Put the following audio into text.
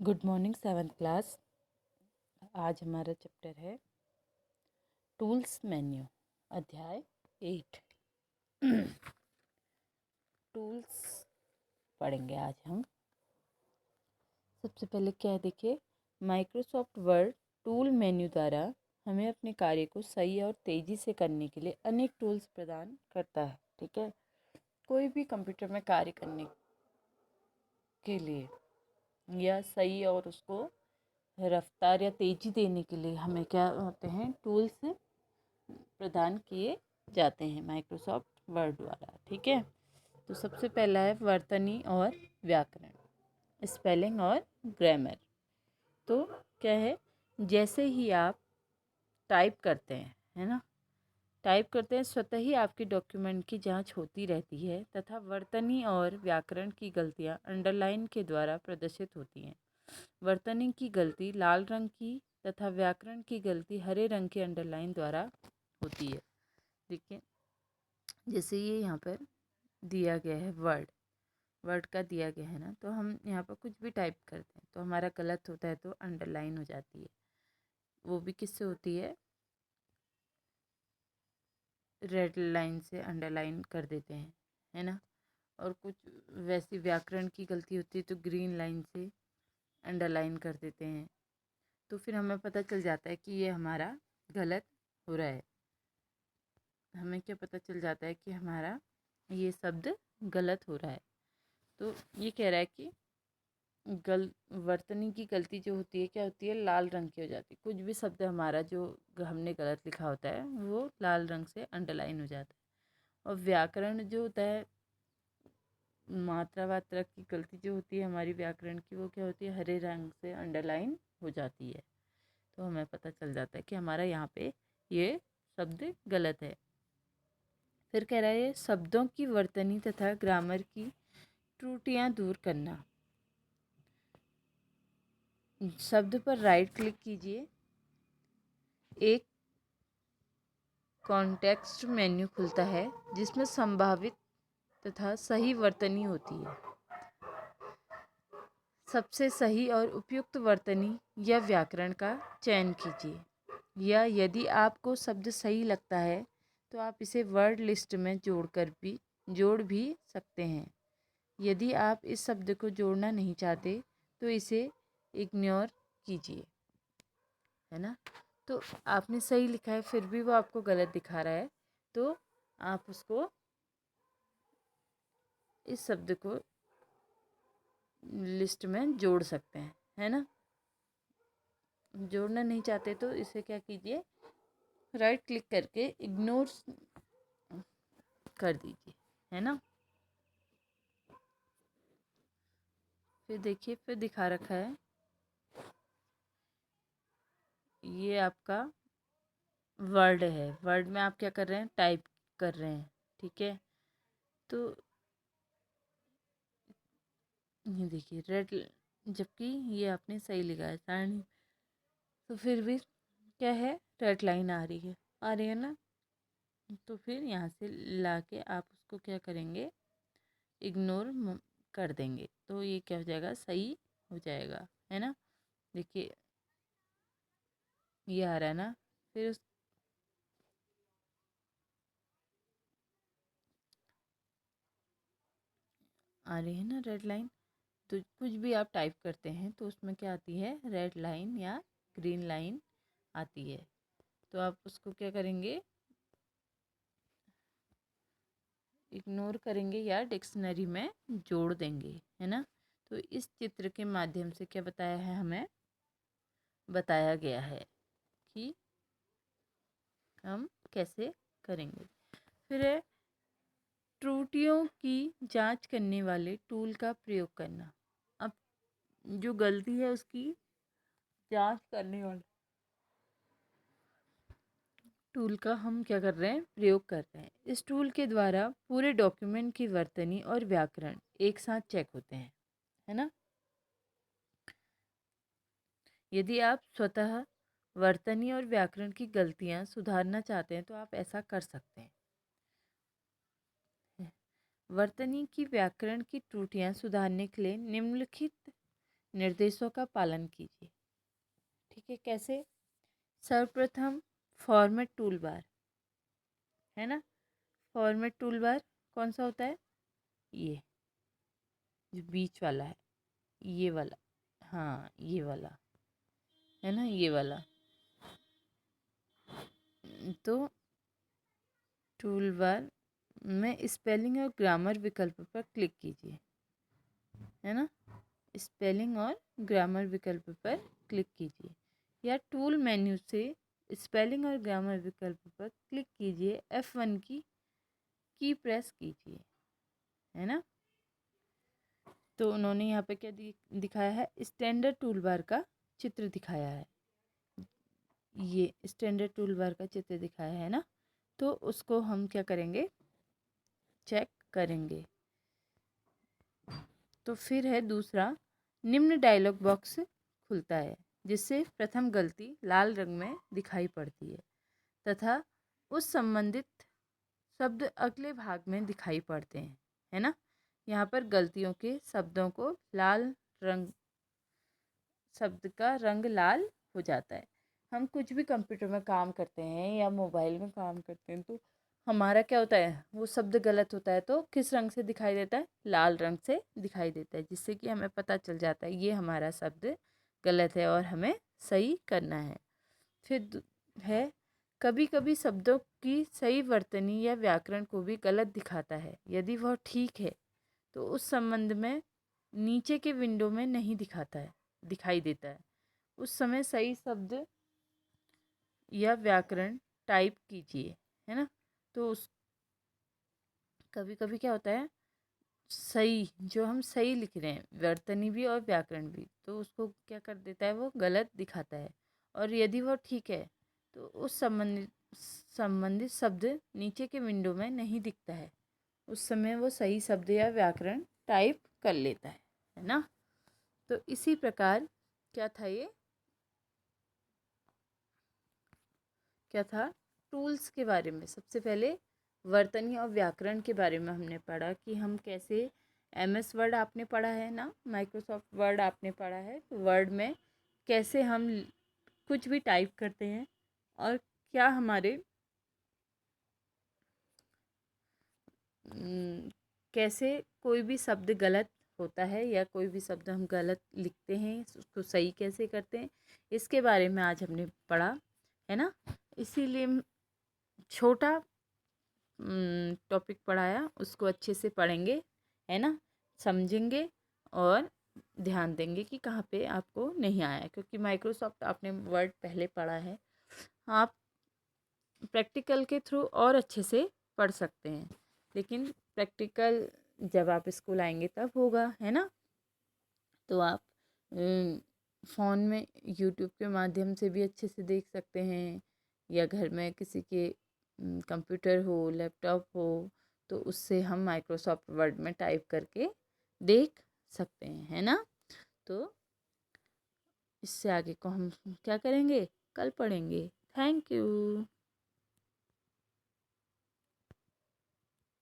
Good morning 7th class. आज हमारा chapter है टूल्स मेन्यू, अध्याय 8। टूल्स पढ़ेंगे आज हम। सबसे पहले क्या है, देखिए, माइक्रोसॉफ्ट वर्ड टूल मेन्यू द्वारा हमें अपने कार्य को सही और तेज़ी से करने के लिए अनेक टूल्स प्रदान करता है। ठीक है, कोई भी कंप्यूटर में कार्य करने के लिए या सही और उसको रफ्तार या तेज़ी देने के लिए हमें क्या होते हैं, टूल्स प्रदान किए जाते हैं माइक्रोसॉफ्ट वर्ड द्वारा। ठीक है, तो सबसे पहला है वर्तनी और व्याकरण, स्पेलिंग और ग्रामर। तो क्या है, जैसे ही आप टाइप करते हैं, है ना, टाइप करते हैं, स्वतः ही आपके डॉक्यूमेंट की जांच होती रहती है तथा वर्तनी और व्याकरण की गलतियां अंडरलाइन के द्वारा प्रदर्शित होती हैं। वर्तनी की गलती लाल रंग की तथा व्याकरण की गलती हरे रंग के अंडरलाइन द्वारा होती है। देखिए, जैसे ये यहाँ पर दिया गया है, वर्ड का दिया गया है ना, तो हम यहाँ पर कुछ भी टाइप करते हैं तो हमारा गलत होता है तो अंडरलाइन हो जाती है। वो भी किससे होती है, रेड लाइन से अंडरलाइन कर देते हैं, है ना। और कुछ वैसी व्याकरण की गलती होती है तो ग्रीन लाइन से अंडरलाइन कर देते हैं। तो फिर हमें पता चल जाता है कि ये हमारा गलत हो रहा है। हमें क्या पता चल जाता है कि हमारा ये शब्द गलत हो रहा है। तो ये कह रहा है कि वर्तनी की गलती जो होती है, क्या होती है, लाल रंग की हो जाती है। कुछ भी शब्द हमारा जो हमने गलत लिखा होता है वो लाल रंग से अंडरलाइन हो जाता है। और व्याकरण जो होता है, मात्रा वात्रा की गलती जो होती है हमारी व्याकरण की, वो क्या होती है, हरे रंग से अंडरलाइन हो जाती है। तो हमें पता चल जाता है कि हमारा यहाँ पे ये शब्द गलत है। फिर कह रहा है शब्दों की वर्तनी तथा ग्रामर की त्रुटियाँ दूर करना। शब्द पर राइट क्लिक कीजिए, एक कॉन्टेक्स्ट मेन्यू खुलता है जिसमें संभावित तथा सही वर्तनी होती है। सबसे सही और उपयुक्त वर्तनी या व्याकरण का चयन कीजिए, या यदि आपको शब्द सही लगता है तो आप इसे वर्ड लिस्ट में जोड़ भी सकते हैं। यदि आप इस शब्द को जोड़ना नहीं चाहते तो इसे इग्नोर कीजिए, है ना। तो आपने सही लिखा है फिर भी वो आपको गलत दिखा रहा है, तो आप उसको, इस शब्द को लिस्ट में जोड़ सकते हैं, है ना। जोड़ना नहीं चाहते तो इसे क्या कीजिए, राइट क्लिक करके इग्नोर कर दीजिए, है ना। फिर देखिए, फिर दिखा रखा है ये आपका वर्ड है। वर्ड में आप क्या कर रहे हैं, टाइप कर रहे हैं। ठीक है, तो ये देखिए रेड, जबकि ये आपने सही लिखा है सारणी, तो फिर भी क्या है, रेड लाइन आ रही है ना। तो फिर यहाँ से ला के आप उसको क्या करेंगे, इग्नोर कर देंगे, तो ये क्या हो जाएगा, सही हो जाएगा, है ना। देखिए ये आ रहा है ना, फिर आ रही है ना रेड लाइन। तो कुछ भी आप टाइप करते हैं तो उसमें क्या आती है, रेड लाइन या ग्रीन लाइन आती है। तो आप उसको क्या करेंगे, इग्नोर करेंगे या डिक्शनरी में जोड़ देंगे, है ना। तो इस चित्र के माध्यम से क्या बताया है, हमें बताया गया है कि हम कैसे करेंगे। फिर है त्रुटियों की जांच करने वाले टूल का प्रयोग करना। अब जो गलती है उसकी जांच करने वाले टूल का हम क्या कर रहे हैं, प्रयोग कर रहे हैं। इस टूल के द्वारा पूरे डॉक्यूमेंट की वर्तनी और व्याकरण एक साथ चेक होते हैं, है ना। यदि आप स्वतः वर्तनी और व्याकरण की गलतियां सुधारना चाहते हैं तो आप ऐसा कर सकते हैं। वर्तनी की व्याकरण की त्रुटियां सुधारने के लिए निम्नलिखित निर्देशों का पालन कीजिए। ठीक है, कैसे? सर्वप्रथम फॉर्मेट टूल बार है ना। फॉर्मेट टूल बार कौन सा होता है? ये जो बीच वाला है, ये वाला, हाँ ये वाला है ना, ये वाला। तो टूल बार में स्पेलिंग और ग्रामर विकल्प पर क्लिक कीजिए, है ना। स्पेलिंग और ग्रामर विकल्प पर क्लिक कीजिए, या टूल मेन्यू से स्पेलिंग और ग्रामर विकल्प पर क्लिक कीजिए, F1 की प्रेस कीजिए, है ना। तो उन्होंने यहाँ पे क्या दिखाया है? स्टैंडर्ड टूल बार का चित्र दिखाया है। ये स्टैंडर्ड टूल बार का चित्र दिखाया है ना। तो उसको हम क्या करेंगे? चेक करेंगे। तो फिर है दूसरा, निम्न डायलॉग बॉक्स खुलता है, जिससे प्रथम गलती लाल रंग में दिखाई पड़ती है तथा उस संबंधित शब्द अगले भाग में दिखाई पड़ते हैं, है ना। यहाँ पर गलतियों के शब्दों को लाल रंग, शब्द का रंग लाल हो जाता है। हम कुछ भी कंप्यूटर में काम करते हैं या मोबाइल में काम करते हैं तो हमारा क्या होता है? वो शब्द गलत होता है तो किस रंग से दिखाई देता है? लाल रंग से दिखाई देता है, जिससे कि हमें पता चल जाता है ये हमारा शब्द गलत है और हमें सही करना है। फिर है, कभी कभी शब्दों की सही वर्तनी या व्याकरण को भी गलत दिखाता है। यदि वह ठीक है तो उस संबंध में नीचे के विंडो में नहीं दिखाई देता है। उस समय सही शब्द या व्याकरण टाइप कीजिए, है ना। तो उस कभी कभी क्या होता है, सही जो हम सही लिख रहे हैं, वर्तनी भी और व्याकरण भी, तो उसको क्या कर देता है? वो गलत दिखाता है। और यदि वो ठीक है तो उस संबंधित शब्द नीचे के विंडो में नहीं दिखता है। उस समय वो सही शब्द या व्याकरण टाइप कर लेता है ना। तो इसी प्रकार क्या था? ये क्या था? टूल्स के बारे में सबसे पहले वर्तनी और व्याकरण के बारे में हमने पढ़ा कि हम कैसे, MS वर्ड आपने पढ़ा है ना, माइक्रोसॉफ्ट वर्ड आपने पढ़ा है। तो वर्ड में कैसे हम कुछ भी टाइप करते हैं और क्या हमारे कैसे कोई भी शब्द गलत होता है या कोई भी शब्द हम गलत लिखते हैं, उसको सही कैसे करते हैं, इसके बारे में आज हमने पढ़ा, है ना। इसीलिए छोटा टॉपिक पढ़ाया, उसको अच्छे से पढ़ेंगे, है ना, समझेंगे और ध्यान देंगे कि कहाँ पे आपको नहीं आया, क्योंकि माइक्रोसॉफ्ट आपने वर्ड पहले पढ़ा है। आप प्रैक्टिकल के थ्रू और अच्छे से पढ़ सकते हैं, लेकिन प्रैक्टिकल जब आप स्कूल आएंगे तब होगा, है ना। तो आप फ़ोन में यूट्यूब के माध्यम से भी अच्छे से देख सकते हैं, या घर में किसी के कंप्यूटर हो, लैपटॉप हो, तो उससे हम माइक्रोसॉफ्ट वर्ड में टाइप करके देख सकते हैं, है ना। तो इससे आगे को हम क्या करेंगे? कल पढ़ेंगे। Thank you.